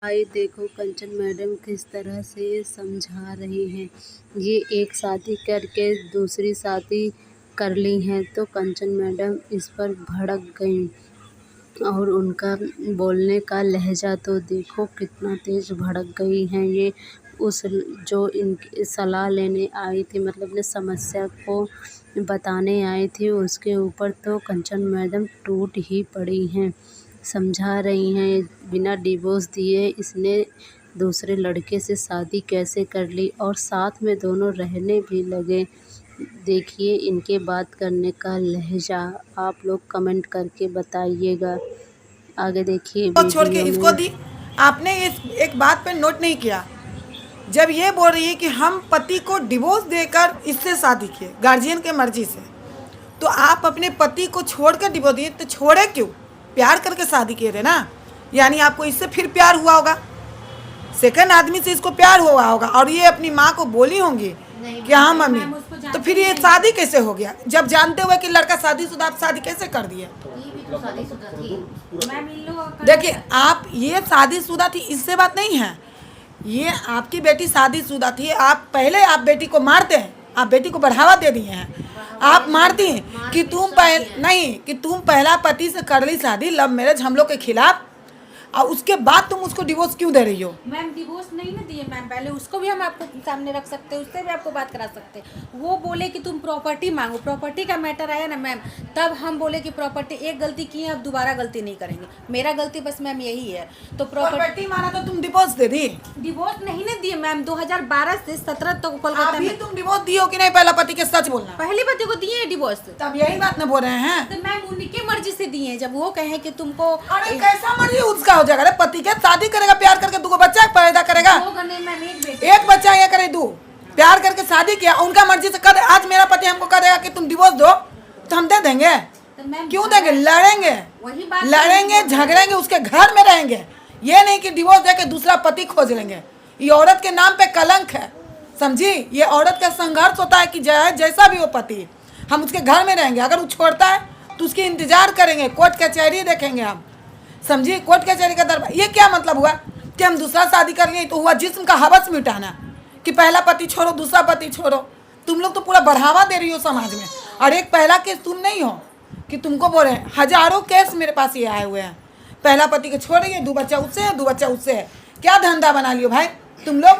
भाई देखो कंचन मैडम किस तरह से समझा रही हैं। ये एक शादी करके दूसरी शादी कर ली हैं तो कंचन मैडम इस पर भड़क गईं और उनका बोलने का लहजा तो देखो कितना तेज भड़क गई हैं ये। उस जो इनकी सलाह लेने आई थी, मतलब अपने समस्या को बताने आई थी, उसके ऊपर तो कंचन मैडम टूट ही पड़ी हैं। समझा रही हैं बिना डिवोर्स दिए इसने दूसरे लड़के से शादी कैसे कर ली और साथ में दोनों रहने भी लगे। देखिए इनके बात करने का लहजा, आप लोग कमेंट करके बताइएगा। आगे देखिए तो छोड़ के वीडियो इसको में। दी। आपने इस एक बात पे नोट नहीं किया, जब ये बोल रही है कि हम पति को डिवोर्स देकर इससे शादी किए गार्जियन के मर्जी से, तो आप अपने पति को छोड़कर डिवोर्स दिए तो छोड़े क्यों? प्यार करके शादी किए थे ना, यानी आपको इससे फिर प्यार हुआ होगा, सेकंड आदमी से इसको प्यार हुआ होगा और ये अपनी माँ को बोली होंगी कि हाँ मम्मी, तो फिर ये शादी कैसे हो गया? जब जानते हुए कि लड़का शादीशुदा, आप शादी कैसे कर दिए? देखिए आप, ये शादीशुदा थी इससे बात नहीं है, ये आपकी बेटी शादीशुदा थी। आप पहले आप बेटी को मारते हैं, आप बेटी को बढ़ावा दे दिए हैं, आप मारती हैं कि तुम नहीं कि तुम पहला पति से कर ली शादी, लव मैरिज हम लोग के खिलाफ, और उसके बाद तुम उसको डिवोर्स क्यों दे रही हो? मैम डिवोर्स नहीं ना दिए मैम, पहले उसको भी हम आपको सामने रख सकते हैं, उससे भी आपको बात करा सकते हैं। वो बोले कि तुम प्रॉपर्टी मांगो, प्रॉपर्टी का मैटर आया ना मैम, तब हम बोले कि प्रॉपर्टी एक गलती की है, अब दोबारा गलती नहीं करेंगे। मेरा गलती बस मैम यही है। तो प्रॉपर्टी माना तो तुम डिवोर्स दे दी? डिवोर्स नहीं ना दिए मैम, 2012 से 17 तक कोलकाता में। तुम डिवोर्स दियो कि नहीं? पहला पति के सच बोलना। पहली पति को दिए डिवोर्स, तब यही बात न बोल रहे हैं तो मैम उनकी मर्जी से दिए। जब वो कहे कि तुमको, अरे कैसा मर्जी उसका हो जाएगा? पति के शादी करेगा, प्यार करके 2 बच्चा पैदा करेगा, एक बच्चा ये करे 2, प्यार करके शादी किया, उनका मर्जी से कर। आज मेरा पति हमको करेगा कि तुम डिवोर्स दो तो हम दे देंगे? तो क्यों देंगे? लड़ेंगे, लड़ेंगे, झगड़ेंगे, उसके घर में रहेंगे। ये नहीं कि डिवोर्स देके दूसरा पति खोज लेंगे। ये औरत के नाम पे कलंक है, समझी? ये औरत का संघर्ष होता है कि जैसा भी हो पति, हम उसके घर में रहेंगे। अगर वो छोड़ता है तो उसकी इंतजार करेंगे, कोर्ट कचहरी देखेंगे हम, समझिए? कोर्ट कचहरी का दरबार। ये क्या मतलब हुआ कि हम दूसरा शादी कर लिए? तो हुआ जिस्म का हवस मिटाना कि पहला पति छोड़ो, दूसरा पति छोड़ो। तुम लोग तो पूरा बढ़ावा दे रही हो समाज में। और एक पहला केस तुम नहीं हो कि तुमको बोल रहे हैं, हजारों केस मेरे पास ये आए हुए हैं। पहला पति को छोड़ रही है, 2 बच्चा उससे है, 2 बच्चा उससे है। क्या धंधा बना लियो भाई तुम लोग?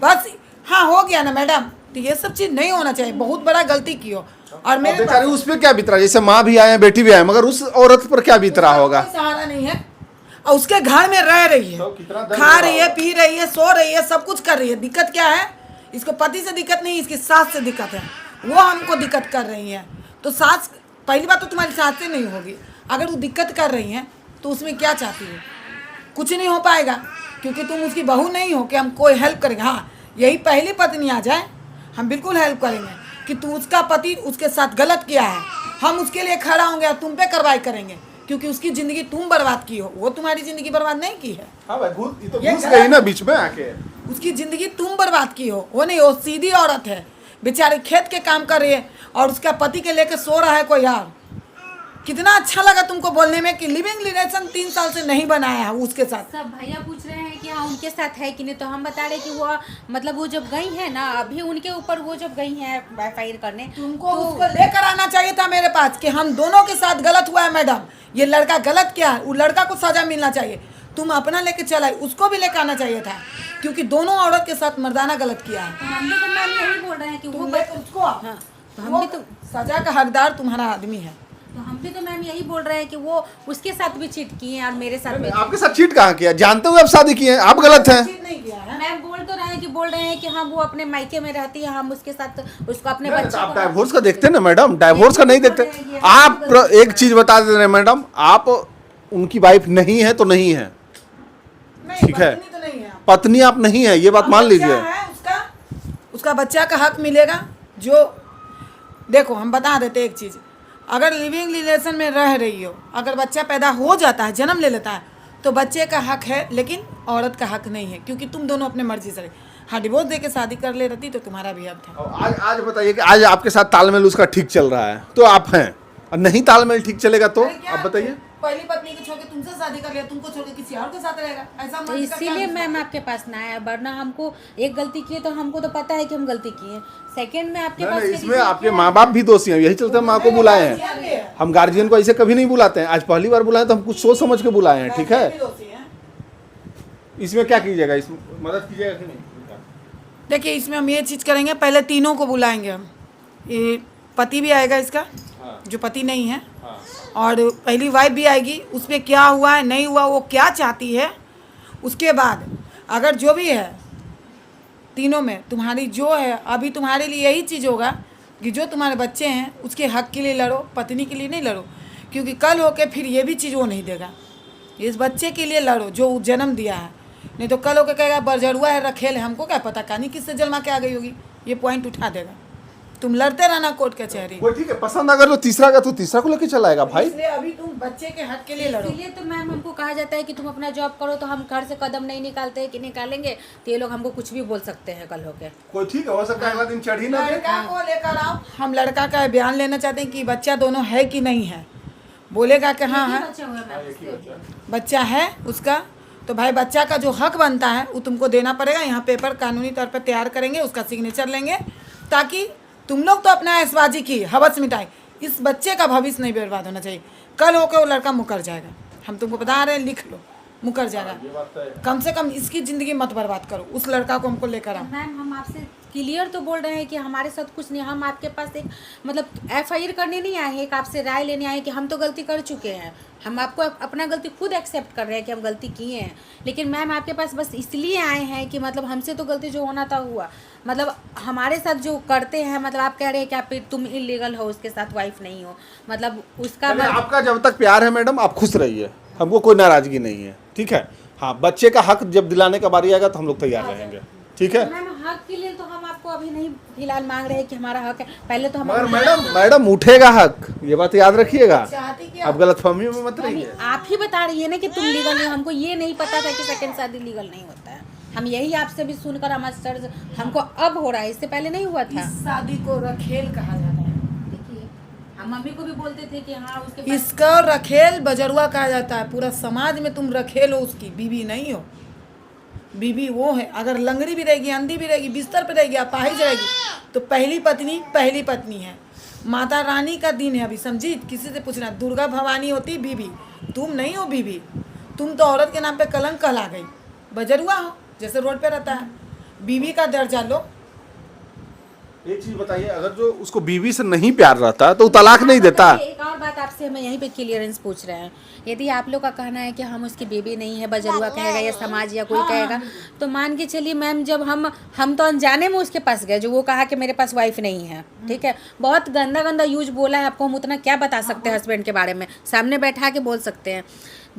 बस हाँ हो गया ना मैडम, तो ये सब चीज नहीं होना चाहिए। बहुत बड़ा गलती की हो। और मेरे बेचारी उस पर क्या बीत रहा है? जैसे माँ भी आए, बेटी भी आए, मगर उस औरत पर क्या बीत रहा होगा? सहारा नहीं है और उसके घर में रह रही है, खा रही है, पी रही है, सो रही है, सब कुछ कर रही है। दिक्कत क्या है? इसको पति से दिक्कत नहीं, इसकी सास से दिक्कत है। वो हमको दिक्कत कर रही है। तो सास, पहली बात तो तुम्हारी सास से नहीं होगी। अगर वो दिक्कत कर रही है तो उसमें क्या चाहती हो? कुछ नहीं हो पाएगा, क्योंकि तुम उसकी बहू नहीं हो कि हम कोई हेल्प करेंगे। हाँ, यही पहली पत्नी आ जाए हम बिल्कुल हेल्प करेंगे कि तू, उसका पति उसके साथ गलत किया है, हम उसके लिए खड़ा होंगे, तुम पे कार्रवाई करेंगे, क्योंकि उसकी जिंदगी तुम बर्बाद की हो, वो तुम्हारी जिंदगी बर्बाद नहीं की है। हाँ भाई, ये घुस गई ना बीच में आके। उसकी जिंदगी तुम बर्बाद की हो, वो नहीं। वो सीधी औरत है, बेचारी खेत के काम कर रही है और उसका पति के लेके सो रहा है कोई और। कितना अच्छा लगा तुमको बोलने में कि लिविंग रिलेशन 3 साल से नहीं बनाया है उसके साथ। सब भैया पूछ रहे हैं कि हाँ उनके साथ है कि नहीं, तो हम बता रहे कि वो मतलब वो जब गई है ना, अभी उनके ऊपर वो जब गई है FIR करने, तुमको तो उसको लेकर आना चाहिए था मेरे पास कि हम दोनों के साथ गलत हुआ है मैडम, ये लड़का गलत किया है, वो लड़का को सजा मिलना चाहिए। तुम अपना लेके चला, उसको भी लेकर आना चाहिए था, क्योंकि दोनों औरत के साथ मर्दाना गलत किया है। हम भी तो मैम यही बोल रहे हैं कि वो उसको, हम भी तो सजा का हकदार तुम्हारा आदमी है। तो हम भी तो मैम यही बोल रहे हैं कि वो उसके साथ भी चीट किए हैं और मेरे साथ भी। आपके साथ चीट कहाँ किया? जानते हुए आप शादी किए हैं, आप गलत हैं। मैम बोल तो रहे हैं कि हाँ वो अपने मायके में रहती है, हम उसके साथ उसको अपने बच्चे आप डाइवोर्स का देखते हैं ना मैडम, डाइवोर्स का नहीं देखते आप? एक चीज बता दे रहे मैडम, आप उनकी वाइफ नहीं है तो नहीं है, ठीक है? पत्नी आप नहीं है, ये बात मान लीजिए। उसका बच्चा का हक मिलेगा। जो देखो हम बता देते एक चीज, अगर लिविंग रिलेशन में रह रही हो, अगर बच्चा पैदा हो जाता है, जन्म ले लेता है, तो बच्चे का हक है, लेकिन औरत का हक नहीं है, क्योंकि तुम दोनों अपने मर्जी से रहे। हाँ, डिवोर्स दे के शादी कर ले रहती तो तुम्हारा भी हक था। आज बताइए कि आज आपके साथ तालमेल उसका ठीक चल रहा है तो आप हैं, और नहीं तालमेल ठीक चलेगा तो आप बताइए। पहली पत्नी को छोड़ के तुमसे शादी कर लिया, तुमको छोड़ के किसी और के साथ रहेगा, ऐसा तो मर्जी का क्या इसीलिए मतलब? मैम आपके पास ना आया, वरना हमको एक गलती की है तो हमको तो पता है कि हम गलती किए हैं। सेकंड में आपके पास इसमें आपके माँ बाप भी दोषी हैं, यही चलते हम माँ को बुलाए हैं। हम गार्जियन को ऐसे कभी नहीं बुलाते हैं, आज पहली बार बुलाए तो हम कुछ सोच समझ के बुलाए हैं, ठीक है। इसमें क्या कीजिएगा, इसमें मदद कीजिएगा कि नहीं? देखिए इसमें हम ये चीज़ करेंगे, पहले तीनों को बुलाएंगे हम, ये पति भी आएगा इसका, जो पति नहीं है, और पहली वाइफ भी आएगी, उस पर क्या हुआ है नहीं हुआ, वो क्या चाहती है, उसके बाद अगर जो भी है तीनों में तुम्हारी जो है, अभी तुम्हारे लिए यही चीज़ होगा कि जो तुम्हारे बच्चे हैं उसके हक के लिए लड़ो, पत्नी के लिए नहीं लड़ो, क्योंकि कल होके फिर ये भी चीज़ वो नहीं देगा। इस बच्चे के लिए लड़ो जो जन्म दिया है, नहीं तो कल होके कहेगा बरजरुआ है, रखेल है, हमको क्या पता कहानी किससे जन्मा के आ गई होगी, ये पॉइंट उठा देगा। तुम लड़ते रहना कोर्ट कचहरी। वो ठीक है, पसंद अगर जो तीसरा का तो तीसरा को लेके चलाएगा भाई। इसलिए अभी तुम बच्चे के हक के लिए लड़ो। इसलिए तो मैम हमको कहा जाता है कि तुम अपना जॉब करो, तो हम घर से कदम नहीं निकालते कि निकालेंगे तो ये लोग हमको कुछ भी बोल सकते हैं कल होके। कोई ठीक है, हो सकता है अगला दिन चढ़ ही ना दे। लड़का को लेकर आओ, हम लड़का का बयान लेना चाहते हैं कि बच्चा दोनों है कि नहीं है, बोलेगा कि हाँ है बच्चा हुआ मैम, बच्चा है उसका, तो भाई बच्चा का जो हक बनता है वो तुमको देना पड़ेगा। यहाँ पेपर कानूनी तौर पर तैयार करेंगे, उसका सिग्नेचर लेंगे, ताकि तुम लोग तो अपना ऐशबाजी की हवस मिटाए, इस बच्चे का भविष्य नहीं बर्बाद होना चाहिए। कल होकर वो लड़का मुकर जाएगा, हम तुमको बता रहे हैं, लिख लो, मुकर जाएगा। कम से कम इसकी ज़िंदगी मत बर्बाद करो, उस लड़का को हमको लेकर आओ। मैम हम आपसे क्लियर तो बोल रहे हैं कि हमारे साथ कुछ नहीं, हम आपके पास एक मतलब FIR करने नहीं आए हैं, एक आपसे राय लेने आए हैं कि हम तो गलती कर चुके हैं, हम आपको अपना गलती खुद एक्सेप्ट कर रहे हैं कि हम गलती किए हैं। लेकिन मैम आपके पास बस इसलिए आए हैं कि मतलब हमसे तो गलती जो होना था हुआ, मतलब हमारे साथ जो करते हैं, मतलब आप कह रहे हैं कि तुम इलीगल हो, उसके साथ वाइफ नहीं हो, मतलब उसका आपका जब तक प्यार है मैडम आप खुश रहिए, हमको कोई नाराजगी नहीं है, ठीक है। हाँ, बच्चे का हक जब दिलाने का बारी आएगा तो हम लोग तैयार रहेंगे, ठीक है। मैम हक के लिए तो हम आपको अभी नहीं फिलहाल मांग रहे हैं कि हमारा हक है, पहले तो हम मगर मैडम उठेगा हक, ये बात याद रखिएगा, आप गलतफहमी में मत रहिए। आप ही बता रही है ना कि तुम लीगल नहीं हो, हमको ये नहीं पता था कि सेकंड शादी लीगल नहीं होता है। हम यही आपसे भी सुनकर हमारा सर हमको अब हो रहा है, इससे पहले नहीं हुआ था। इस शादी को रखेल कहा जाता है। देखिए हम मम्मी को भी बोलते थे कि हाँ उसके इसका रखेल बजरुआ कहा जाता है। पूरा समाज में तुम रखेल हो, उसकी बीवी नहीं हो। बीवी वो है, अगर लंगड़ी भी रहेगी, अंधी भी रहेगी, बिस्तर पे रहेगी, अपाहिज रहेगी, तो पहली पत्नी है। माता रानी का दिन है अभी, समझी? किसी से पूछना, दुर्गा भवानी होती बीवी, तुम नहीं हो बीवी, तुम तो औरत के नाम पे कलंक कहला गई, बजरुआ हो, जैसे रोड पे रहता है। बीवी का दर्जा लो। एक चीज बताइए, अगर जो उसको बीवी से नहीं प्यार रहता तो तलाक नहीं देता। एक और बात आपसे हम यहीं पे क्लियरेंस पूछ रहे हैं, यदि आप लोग का कहना है कि हम उसकी बेबी नहीं है, बजरुआ कहेगा या समाज या कोई कहेगा, तो मान के चलिए मैम, जब हम तो अनजाने में उसके पास गए, जो वो कहा कि मेरे पास वाइफ नहीं है, ठीक है, बहुत गंदा यूज बोला है, आपको हम उतना क्या बता सकते हैं हस्बैंड के बारे में, सामने बैठा के बोल सकते हैं,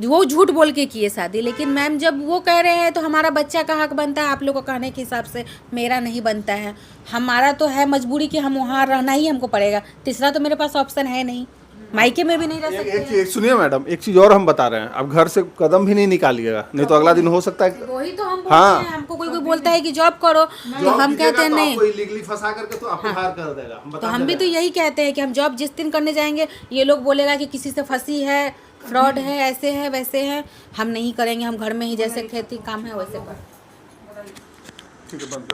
वो झूठ बोल के किए शादी। लेकिन मैम जब वो कह रहे हैं तो हमारा बच्चा का हक बनता है, आप लोग को कहने के हिसाब से मेरा नहीं बनता है। हमारा तो है मजबूरी कि हम वहाँ रहना ही हमको पड़ेगा, तीसरा तो मेरे पास ऑप्शन है नहीं, मायके में भी नहीं रह सकते। एक सुनिए मैडम, एक चीज और हम बता रहे हैं, अब घर से कदम भी नहीं निकालिएगा, नहीं तो अगला दिन हो सकता है। वही तो हम बोलते हैं, हमको कोई बोलता है कि जॉब करो, तो हम कहते हैं नहीं, कोई लीगली फंसा करके तो आपको हायर कर देगा। तो हम भी तो यही कहते हैं कि हम जॉब जिस दिन करने जाएंगे, ये लोग बोलेगा कि किसी से फंसी है, फ्रॉड है, ऐसे है वैसे है, हम नहीं करेंगे, हम घर में ही जैसे खेती काम है वैसे कर। ठीक है, बंद।